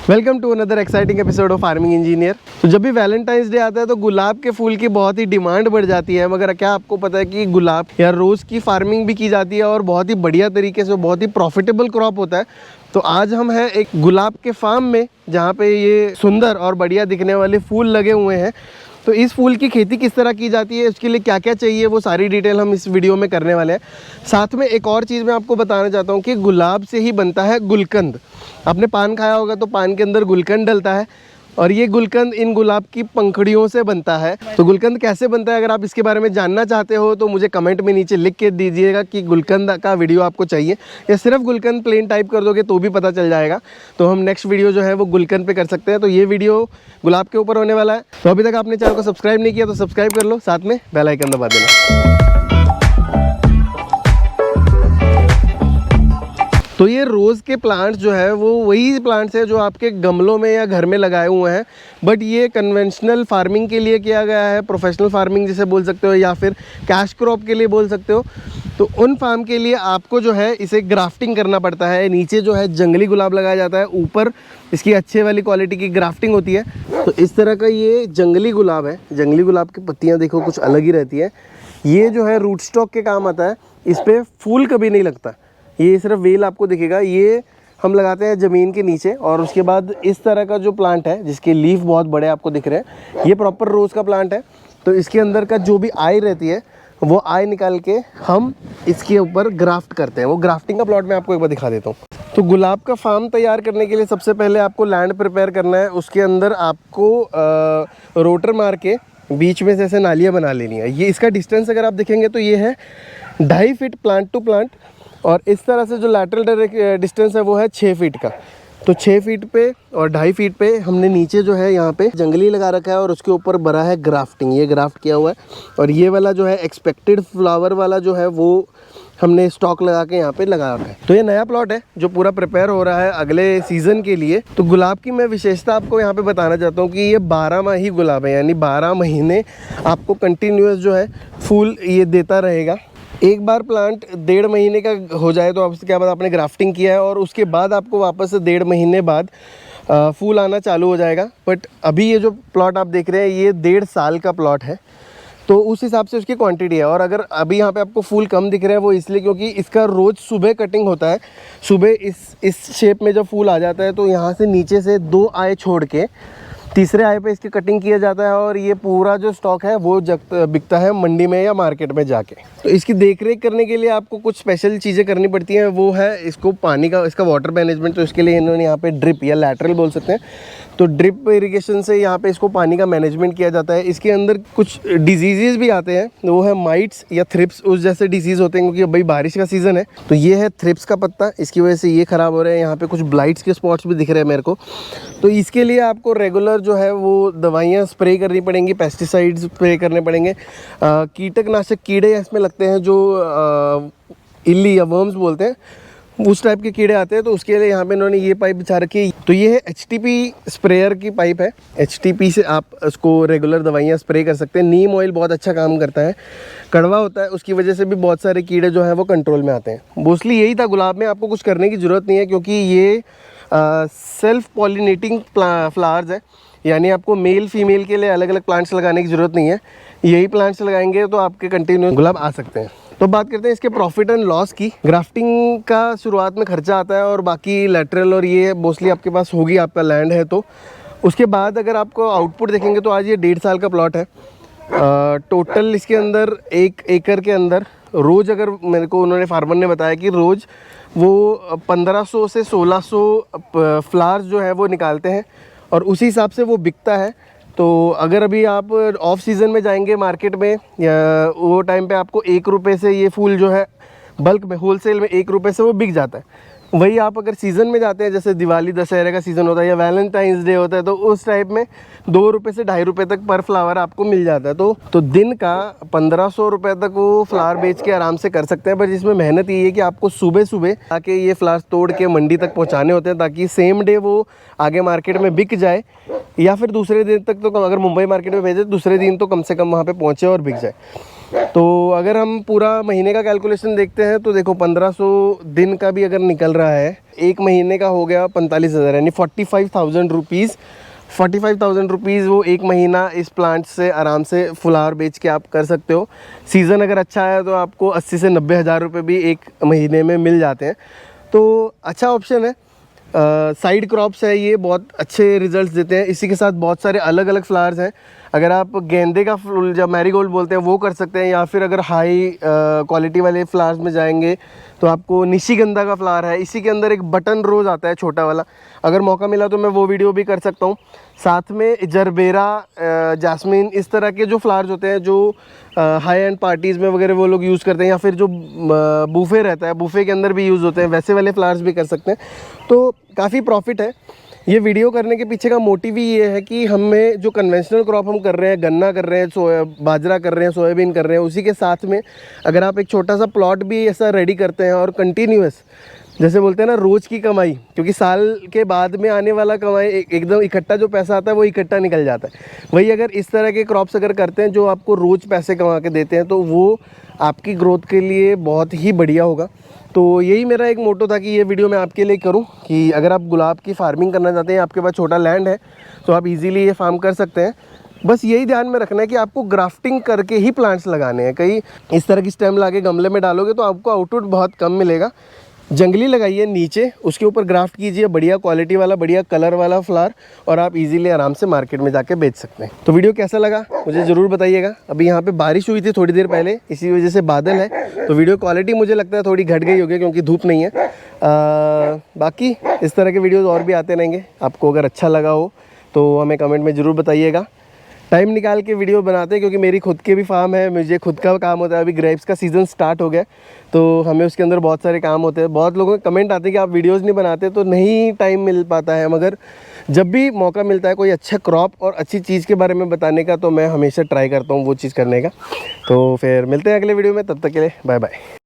Welcome to another exciting episode of farming engineer. तो जब भी वैलेंटाइंस डे आता है तो गुलाब के फूल की बहुत ही डिमांड बढ़ जाती है, मगर क्या आपको पता है कि गुलाब या रोज़ की फार्मिंग भी की जाती है और बहुत ही बढ़िया तरीके से, बहुत ही प्रॉफिटेबल क्रॉप होता है। तो आज हम हैं एक गुलाब के फार्म में जहाँ पे ये सुंदर और बढ़िया दिखने वाले फूल लगे हुए हैं। तो इस फूल की खेती किस तरह की जाती है, उसके लिए क्या क्या चाहिए, वो सारी डिटेल हम इस वीडियो में करने वाले हैं। साथ में एक और चीज़ मैं आपको बताना चाहता हूँ कि गुलाब से ही बनता है गुलकंद। आपने पान खाया होगा तो पान के अंदर गुलकंद डलता है और ये गुलकंद इन गुलाब की पंखुड़ियों से बनता है। तो गुलकंद कैसे बनता है, अगर आप इसके बारे में जानना चाहते हो तो मुझे कमेंट में नीचे लिख के दीजिएगा कि गुलकंद का वीडियो आपको चाहिए, या सिर्फ गुलकंद प्लेन टाइप कर दोगे तो भी पता चल जाएगा। तो हम नेक्स्ट वीडियो जो है वो गुलकंद पे कर सकते हैं। तो ये वीडियो गुलाब के ऊपर होने वाला है। तो अभी तक आपने चैनल को सब्सक्राइब नहीं किया तो सब्सक्राइब कर लो, साथ में बेल आइकन दबा देना। तो ये रोज़ के प्लांट्स जो है वो वही प्लांट्स है जो आपके गमलों में या घर में लगाए हुए हैं, बट ये कन्वेंशनल फार्मिंग के लिए किया गया है, प्रोफेशनल फार्मिंग जिसे बोल सकते हो, या फिर कैश क्रॉप के लिए बोल सकते हो। तो उन फार्म के लिए आपको जो है इसे ग्राफ्टिंग करना पड़ता है। नीचे जो है जंगली गुलाब लगाया जाता है, ऊपर इसकी अच्छे वाली क्वालिटी की ग्राफ्टिंग होती है। तो इस तरह का ये जंगली गुलाब है। जंगली गुलाब की पत्तियाँ देखो कुछ अलग ही रहती है। ये जो है रूट स्टॉक के काम आता है, इस पर फूल कभी नहीं लगता। ये सिर्फ वेल आपको दिखेगा। ये हम लगाते हैं ज़मीन के नीचे, और उसके बाद इस तरह का जो प्लांट है जिसके लीफ बहुत बड़े आपको दिख रहे हैं, ये प्रॉपर रोज़ का प्लांट है। तो इसके अंदर का जो भी आई रहती है वो आई निकाल के हम इसके ऊपर ग्राफ्ट करते हैं। वो ग्राफ्टिंग का प्लॉट मैं आपको एक बार दिखा देता हूँ। तो गुलाब का फार्म तैयार करने के लिए सबसे पहले आपको लैंड प्रिपेयर करना है। उसके अंदर आपको रोटर मार के बीच में से ऐसे नालियाँ बना लेनी है। ये इसका डिस्टेंस अगर आप देखेंगे तो ये है 2.5 फीट प्लांट टू प्लांट, और इस तरह से जो लैटरल डिस्टेंस है वो है 6 फीट का। तो 6 फीट पे और 2.5 फीट पे हमने नीचे जो है यहाँ पे जंगली लगा रखा है, और उसके ऊपर भरा है ग्राफ्टिंग। ये ग्राफ्ट किया हुआ है, और ये वाला जो है एक्सपेक्टेड फ्लावर वाला जो है वो हमने स्टॉक लगा के यहाँ पे लगा रखा है। तो ये नया प्लॉट है जो पूरा प्रिपेयर हो रहा है अगले सीज़न के लिए। तो गुलाब की मैं विशेषता आपको यहाँ पे बताना चाहता हूँ कि ये 12 माही गुलाब है, यानी 12 महीने आपको कंटिन्यूस जो है फूल ये देता रहेगा। एक बार प्लांट 1.5 महीने का हो जाए तो आपसे क्या बात, आपने ग्राफ्टिंग किया है और उसके बाद आपको वापस से 1.5 महीने बाद फूल आना चालू हो जाएगा। बट अभी ये जो प्लॉट आप देख रहे हैं ये 1.5 साल का प्लॉट है, तो उस हिसाब से उसकी क्वांटिटी है। और अगर अभी यहाँ पे आपको फूल कम दिख रहे हैं वो इसलिए क्योंकि इसका रोज़ सुबह कटिंग होता है। सुबह इस शेप में जब फूल आ जाता है तो यहाँ से नीचे से 2 आए छोड़ के तीसरे आए पे इसकी कटिंग किया जाता है, और ये पूरा जो स्टॉक है वो बिकता है मंडी में या मार्केट में जाके। तो इसकी देखरेख करने के लिए आपको कुछ स्पेशल चीज़ें करनी पड़ती हैं, वो है इसको पानी का, इसका वाटर मैनेजमेंट। तो इसके लिए इन्होंने यहाँ पे ड्रिप या लैटरल बोल सकते हैं, तो ड्रिप इरिगेशन से यहाँ पे इसको पानी का मैनेजमेंट किया जाता है। इसके अंदर कुछ डिजीज़ भी आते हैं, वो है माइट्स या थ्रिप्स, उस जैसे डिजीज़ होते हैं, क्योंकि भाई बारिश का सीज़न है। तो ये है थ्रिप्स का पत्ता, इसकी वजह से ये ख़राब हो रहे हैं। यहाँ पे कुछ ब्लाइट्स के स्पॉट्स भी दिख रहे हैं मेरे को। तो इसके लिए आपको रेगुलर जो है वो दवाइयाँ स्प्रे करनी पड़ेंगी, पेस्टिसाइड्स स्प्रे करने पड़ेंगे। कीटकनाशक कीड़े इसमें लगते हैं जो इल्ली या वर्म्स बोलते हैं, उस टाइप के कीड़े आते हैं। तो उसके लिए यहाँ पे इन्होंने ये पाइप बिछा रखी है। तो ये है HTP स्प्रेयर की पाइप है। HTP से आप उसको रेगुलर दवाइयाँ स्प्रे कर सकते हैं। नीम ऑयल बहुत अच्छा काम करता है, कड़वा होता है, उसकी वजह से भी बहुत सारे कीड़े जो हैं वो कंट्रोल में आते हैं। मोस्टली यही था। गुलाब में आपको कुछ करने की ज़रूरत नहीं है, क्योंकि ये सेल्फ पॉलिनेटिंग फ्लावर्स है, यानी आपको मेल फीमेल के लिए अलग अलग प्लांट्स लगाने की ज़रूरत नहीं है। यही प्लांट्स लगाएंगे तो आपके कंटिन्यूस गुलाब आ सकते हैं। तो बात करते हैं इसके प्रॉफिट एंड लॉस की। ग्राफ्टिंग का शुरुआत में खर्चा आता है, और बाकी लैटरल और ये मोस्टली आपके पास होगी, आपका लैंड है तो। उसके बाद अगर आपको आउटपुट देखेंगे तो आज ये 1.5 साल का प्लॉट है। टोटल इसके अंदर 1 एकड़ के अंदर रोज़, अगर मेरे को उन्होंने फार्मर ने बताया कि रोज़ वो 1500 से 1600 फ्लावर्स जो है वो निकालते हैं, और उसी हिसाब से वो बिकता है। तो अगर अभी आप ऑफ सीज़न में जाएंगे मार्केट में, या वो टाइम पे आपको 1 रुपये से ये फूल जो है बल्क में, होलसेल में 1 रुपये से वो बिक जाता है। वही आप अगर सीज़न में जाते हैं, जैसे दिवाली दशहरे का सीज़न होता है या वैलेंटाइंस डे होता है, तो उस टाइप में 2 रुपये से 2.5 रुपये तक पर फ्लावर आपको मिल जाता है। तो दिन का 1500 रुपये तक वो फ्लावर बेच के आराम से कर सकते हैं। पर इसमें मेहनत ये है कि आपको सुबह सुबह आके ये फ्लावर्स तोड़ के मंडी तक पहुंचाने होते हैं, ताकि सेम डे वो आगे मार्केट में बिक जाए। या फिर दूसरे दिन तक तो अगर मुंबई मार्केट में भेजे दूसरे दिन तो कम से कम वहाँ पे पहुँचे और बिक जाए। तो अगर हम पूरा महीने का कैलकुलेशन देखते हैं तो देखो 1500 दिन का भी अगर निकल रहा है, एक महीने का हो गया 45,000 यानी 45,000 रुपीज़। 45,000 रुपीज़ वो एक महीना इस प्लांट से आराम से फ्लावर बेच के आप कर सकते हो। सीज़न अगर अच्छा है तो आपको 80 से 90 हज़ार रुपये भी एक महीने में मिल जाते हैं, तो अच्छा ऑप्शन है। साइड क्रॉप्स है ये, बहुत अच्छे रिजल्ट्स देते हैं। इसी के साथ बहुत सारे अलग अलग फ्लावर्स हैं। अगर आप गेंदे का फूल जब मैरीगोल्ड बोलते हैं वो कर सकते हैं, या फिर अगर हाई क्वालिटी वाले फ्लावर्स में जाएंगे तो आपको निशिगंधा का फ्लावर है। इसी के अंदर एक बटन रोज़ आता है छोटा वाला, अगर मौका मिला तो मैं वो वीडियो भी कर सकता हूँ। साथ में जरबेरा, जास्मिन, इस तरह के जो फ्लावर्स होते हैं जो हाई एंड पार्टीज़ में वगैरह वो लोग यूज़ करते हैं, या फिर जो बूफे रहता है बूफे के अंदर भी यूज़ होते हैं, वैसे वाले फ्लावर्स भी कर सकते हैं। तो काफ़ी प्रॉफिट है। ये वीडियो करने के पीछे का मोटिव ही ये है कि हमें जो कन्वेंशनल क्रॉप हम कर रहे हैं, गन्ना कर रहे हैं, बाजरा कर रहे हैं, सोयाबीन कर रहे हैं, उसी के साथ में अगर आप एक छोटा सा प्लॉट भी ऐसा रेडी करते हैं और कंटिन्यूअस, जैसे बोलते हैं ना रोज़ की कमाई, क्योंकि साल के बाद में आने वाला कमाई एकदम इकट्ठा जो पैसा आता है वो इकट्ठा निकल जाता है। वही अगर इस तरह के क्रॉप्स अगर करते हैं जो आपको रोज़ पैसे कमा के देते हैं तो वो आपकी ग्रोथ के लिए बहुत ही बढ़िया होगा। तो यही मेरा एक मोटो था कि ये वीडियो मैं आपके लिए करूं कि अगर आप गुलाब की फार्मिंग करना चाहते हैं, आपके पास छोटा लैंड है तो आप इजीली ये फार्म कर सकते हैं। बस यही ध्यान में रखना है कि आपको ग्राफ्टिंग करके ही प्लांट्स लगाने हैं। कहीं इस तरह की स्टेम लाके गमले में डालोगे तो आपको आउटपुट बहुत कम मिलेगा। जंगली लगाइए नीचे, उसके ऊपर ग्राफ्ट कीजिए बढ़िया क्वालिटी वाला, बढ़िया कलर वाला फ्लावर, और आप इजीली आराम से मार्केट में जाके बेच सकते हैं। तो वीडियो कैसा लगा मुझे ज़रूर बताइएगा। अभी यहाँ पे बारिश हुई थी थोड़ी देर पहले, इसी वजह से बादल है तो वीडियो क्वालिटी मुझे लगता है थोड़ी घट गई होगी क्योंकि धूप नहीं है। बाकी इस तरह के वीडियोज़ और भी आते रहेंगे। आपको अगर अच्छा लगा हो तो हमें कमेंट में ज़रूर बताइएगा। टाइम निकाल के वीडियो बनाते हैं क्योंकि मेरी खुद के भी फार्म है, मुझे खुद का काम होता है। अभी ग्रेप्स का सीज़न स्टार्ट हो गया तो हमें उसके अंदर बहुत सारे काम होते हैं। बहुत लोगों के कमेंट आते हैं कि आप वीडियोस नहीं बनाते, तो नहीं टाइम मिल पाता है, मगर जब भी मौका मिलता है कोई अच्छा क्रॉप और अच्छी चीज़ के बारे में बताने का तो मैं हमेशा ट्राई करता हूँ वो चीज़ करने का। तो फिर मिलते हैं अगले वीडियो में, तब तक के लिए बाय बाय।